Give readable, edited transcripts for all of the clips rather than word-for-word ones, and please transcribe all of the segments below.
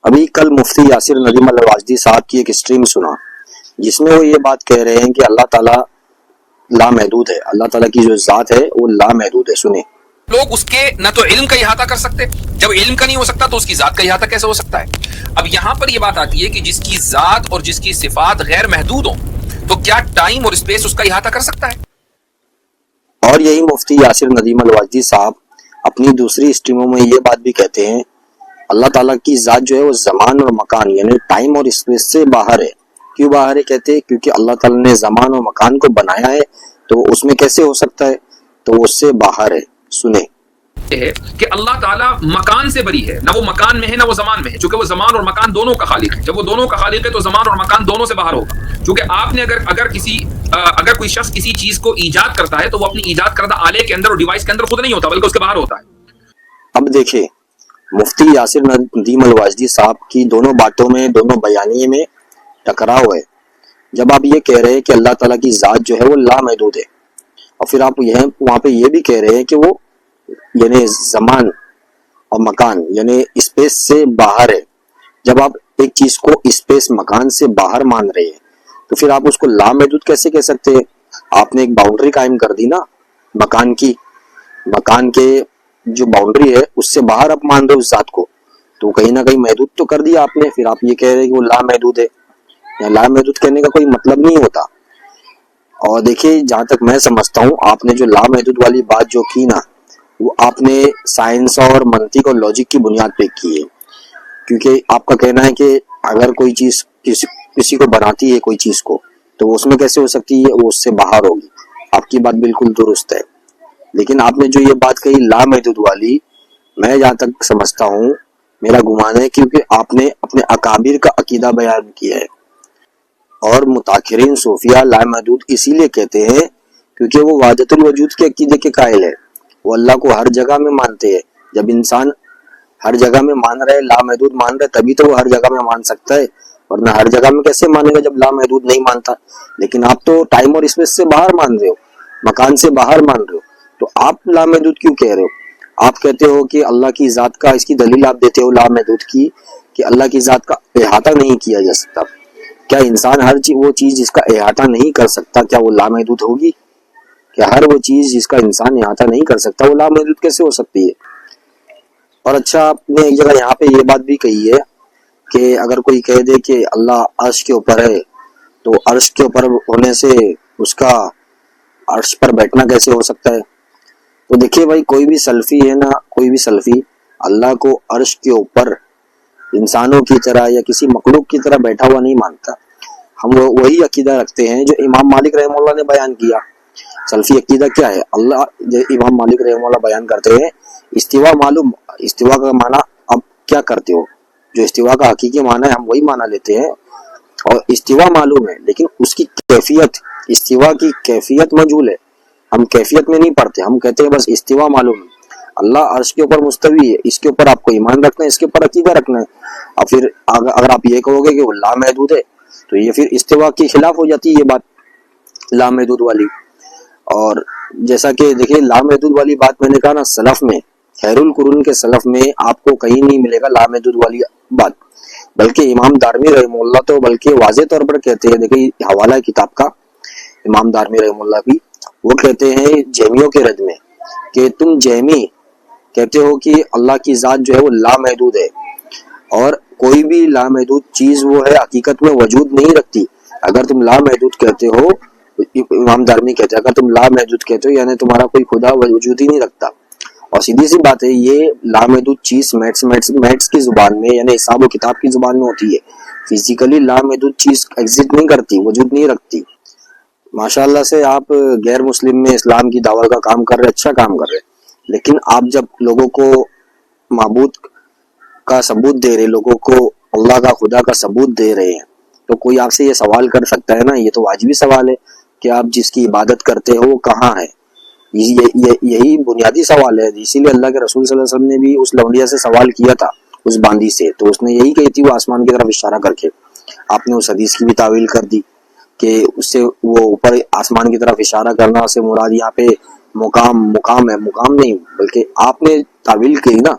ابھی کل مفتی یاسر ندیم الواجدی صاحب کی ایک اسٹریم سنا جس میں وہ یہ بات کہہ رہے ہیں کہ اللہ تعالیٰ لامحدود ہے، اللہ تعالیٰ کی جو ذات ہے وہ لامحدود ہے. سنیں. لوگ اس کے نہ تو علم کا احاطہ کر سکتے، جب علم کا نہیں ہو سکتا تو اس کی ذات کا احاطہ کیسے ہو سکتا ہے؟ اب یہاں پر یہ بات آتی ہے کہ جس کی ذات اور جس کی صفات غیر محدود ہوں تو کیا ٹائم اور اسپیس اس کا احاطہ کر سکتا ہے؟ اور یہی مفتی یاسر ندیم الواجدی صاحب اپنی دوسری اسٹریموں میں یہ بات بھی کہتے ہیں اللہ تعالیٰ کی ذات جو ہے وہ زمان اور مکان یعنی ٹائم اور اسپیس سے باہر ہے. کیوں باہر ہے کہتے ہیں؟ کیونکہ اللہ تعالیٰ نے زمان اور مکان کو بنایا ہے تو اس میں کیسے ہو سکتا ہے؟ تو وہ اس سے باہر ہے. سنیں. ہے کہ اللہ تعالیٰ مکان سے بری ہے، نہ وہ مکان میں ہے نہ وہ زمان میں ہے، چونکہ وہ زمان اور مکان دونوں کا خالق ہے. جب وہ دونوں کا خالق ہے تو زمان اور مکان دونوں سے باہر ہوگا. چونکہ آپ نے اگر کوئی شخص کسی چیز کو ایجاد کرتا ہے تو وہ اپنی ایجاد کردہ آلے کے اندر اور ڈیوائس کے اندر خود نہیں ہوتا بلکہ اس کے باہر ہوتا ہے. اب دیکھیں مفتی یاسر ندیم الواجدی صاحب کی دونوں باتوں میں، دونوں بیانیے میں ٹکراؤ ہے. جب آپ یہ کہہ رہے ہیں کہ اللہ تعالیٰ کی ذات جو ہے وہ لامحدود ہے اور پھر آپ وہاں پہ یہ بھی کہہ رہے ہیں کہ وہ یعنی زمان اور مکان یعنی اسپیس سے باہر ہے. جب آپ ایک چیز کو اسپیس مکان سے باہر مان رہے ہیں تو پھر آپ اس کو لامحدود کیسے کہہ سکتے ہیں؟ آپ نے ایک باؤنڈری قائم کر دی نا مکان کی، مکان کے جو باؤنڈری ہے اس سے باہر آپ مان رہے اس ذات کو، تو کہیں نہ کہیں محدود تو کر دیا آپ نے. پھر آپ یہ کہہ رہے ہیں کہ وہ لامحدود ہے. یا لامحدود کہنے کا کوئی مطلب نہیں ہوتا. اور دیکھیے جہاں تک میں سمجھتا ہوں آپ نے جو لامحدود والی بات جو کی نا وہ آپ نے سائنس اور منطق اور لاجک کی بنیاد پہ کی ہے. کیونکہ آپ کا کہنا ہے کہ اگر کوئی چیز کسی کو بناتی ہے کوئی چیز کو تو اس میں کیسے ہو سکتی ہے؟ وہ اس سے باہر ہوگی. آپ کی بات بالکل درست ہے. لیکن آپ نے جو یہ بات کہی لامحدود والی، میں جہاں تک سمجھتا ہوں میرا گمان ہے کیونکہ آپ نے اپنے اکابر کا عقیدہ بیان کیا ہے. اور متاخرین صوفیہ لامحدود اسی لیے کہتے ہیں کیونکہ وہ وحدت الوجود کے عقیدے کے قائل ہے. وہ اللہ کو ہر جگہ میں مانتے ہیں. جب انسان ہر جگہ میں مان رہے لامحدود مان رہے تبھی تو وہ ہر جگہ میں مان سکتا ہے، ورنہ ہر جگہ میں کیسے مانے گا جب لامحدود نہیں مانتا. لیکن آپ تو ٹائم اور اسپیس سے باہر مان رہے ہو، مکان سے باہر مان رہے ہو، تو آپ لامحدود کیوں کہہ رہے ہو؟ آپ کہتے ہو کہ اللہ کی ذات کا، اس کی دلیل آپ دیتے ہو لامحدود کی کہ اللہ کی ذات کا احاطہ نہیں کیا جا سکتا. کیا انسان ہر وہ چیز جس کا احاطہ نہیں کر سکتا کیا وہ لامحدود ہوگی؟ کہ ہر وہ چیز جس کا انسان احاطہ نہیں کر سکتا وہ لامحدود کیسے ہو سکتی ہے؟ اور اچھا آپ نے ایک جگہ یہاں پہ یہ بات بھی کہی ہے کہ اگر کوئی کہہ دے کہ اللہ عرش کے اوپر ہے تو عرش کے اوپر ہونے سے اس کا عرش پر بیٹھنا کیسے ہو سکتا ہے؟ تو دیکھیے بھائی کوئی بھی سلفی ہے نا، کوئی بھی سلفی اللہ کو عرش کے اوپر انسانوں کی طرح یا کسی مخلوق کی طرح بیٹھا ہوا نہیں مانتا. ہم وہی عقیدہ رکھتے ہیں جو امام مالک رحمہ اللہ نے بیان کیا. سلفی عقیدہ کیا ہے؟ اللہ جو امام مالک رحمہ اللہ بیان کرتے ہیں استوا معلوم، استوا کا معنی اب کیا کرتے ہو؟ جو استوا کا حقیقی معنی ہے ہم وہی معنی لیتے ہیں اور استوا معلوم ہے لیکن اس کی کیفیت، استوا کی کیفیت مجہول ہے. ہم کیفیت میں نہیں پڑھتے، ہم کہتے ہیں بس استوا معلوم ہے. اللہ عرش کے اوپر مستوی ہے، اس کے اوپر آپ کو ایمان رکھنا ہے، اس کے اوپر عقیدہ رکھنا ہے. اور پھر اگر آپ یہ کہو گے کہ وہ لامحدود ہے تو یہ پھر استوا کے خلاف ہو جاتی ہے یہ بات لامحدود والی. اور جیسا کہ دیکھیں لامحدود والی بات میں نے کہا نا سلف میں، خیر القرون کے سلف میں آپ کو کہیں نہیں ملے گا لامحدود والی بات. بلکہ امام دارمی رحمہ اللہ تو بلکہ واضح طور پر کہتے ہیں، دیکھیں حوالہ کتاب کا امام دارمی رحمہ اللہ بھی، وہ کہتے ہیں جہمیوں کے رد میں کہ تم جہمی کہتے ہو کہ اللہ کی ذات جو ہے وہ لامحدود ہے اور کوئی بھی لامحدود چیز وہ ہے حقیقت میں وجود نہیں رکھتی. اگر تم لامحدود کہتے ہو، امام دارمی کہتے ہیں اگر تم لامحدود کہتے ہو یعنی تمہارا کوئی خدا وجود ہی نہیں رکھتا. اور سیدھی سی بات ہے یہ لامحدود چیز میتھس کی زبان میں یعنی حساب و کتاب کی زبان میں ہوتی ہے. فزیکلی لامحدود چیز ایگزسٹ نہیں کرتی، وجود نہیں رکھتی. ماشاءاللہ سے آپ غیر مسلم میں اسلام کی دعوت کا کام کر رہے، اچھا کام کر رہے، لیکن آپ جب لوگوں کو معبود کا ثبوت دے رہے، لوگوں کو اللہ کا خدا کا ثبوت دے رہے ہیں تو کوئی آپ سے یہ سوال کر سکتا ہے نا، یہ تو واجبی سوال ہے کہ آپ جس کی عبادت کرتے ہو وہ کہاں ہے. یہی بنیادی سوال ہے. اسی لیے اللہ کے رسول صلی اللہ علیہ وسلم نے بھی اس لونڈیا سے سوال کیا تھا، اس باندی سے، تو اس نے یہی کہی تھی وہ آسمان کی طرف اشارہ کر کے. آپ نے اس حدیث کی بھی تعویل کر دی کہ اس سے وہ اوپر آسمان کی طرف اشارہ کرنا سے مراد یہاں پہ مقام ہے. مقام نہیں بلکہ آپ نے تعویل کی نا،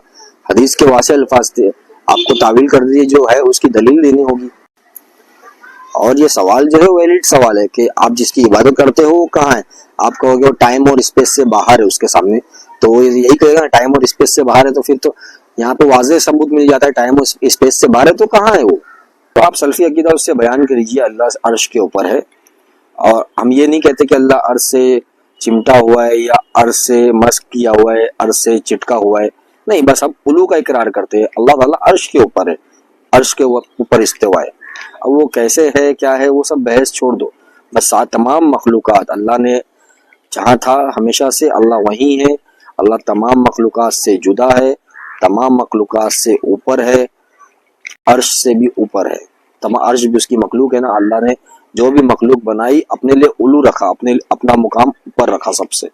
حدیث کے واسع الفاظ تھے. آپ کو تعویل کر دیجیے جو ہے اس کی دلیل دینی ہوگی. اور یہ سوال جو ہے ویلڈ سوال ہے کہ آپ جس کی عبادت کرتے ہو وہ کہاں ہے. آپ کہو گے وہ ٹائم اور اسپیس سے باہر ہے اس کے سامنے، تو وہ یہی کہے گا ٹائم اور اسپیس سے باہر ہے، تو پھر تو یہاں پہ واضح ثبوت مل جاتا ہے ٹائم اور اسپیس سے باہر ہے، تو کہاں ہے وہ. تو آپ سلفی عقیدہ اس سے بیان کریجیے اللہ عرش کے اوپر ہے. اور ہم یہ نہیں کہتے کہ اللہ عرش سے چمٹا ہوا ہے یا عرش سے مسک کیا ہوا ہے، عرش سے چٹکا ہوا ہے، نہیں، بس ہم علو کا اقرار کرتے ہیں. اللہ تعالیٰ عرش کے اوپر ہے، عرش کے اوپر استوا ہے. اب وہ کیسے ہے کیا ہے وہ سب بحث چھوڑ دو. بس تمام مخلوقات اللہ نے جہاں تھا ہمیشہ سے اللہ وہیں ہے. اللہ تمام مخلوقات سے جدا ہے، تمام مخلوقات سے اوپر ہے، عرش سے بھی اوپر ہے. تمام عرش بھی اس کی مخلوق ہے نا. اللہ نے جو بھی مخلوق بنائی اپنے لیے علو رکھا، اپنا مقام اوپر رکھا سب سے.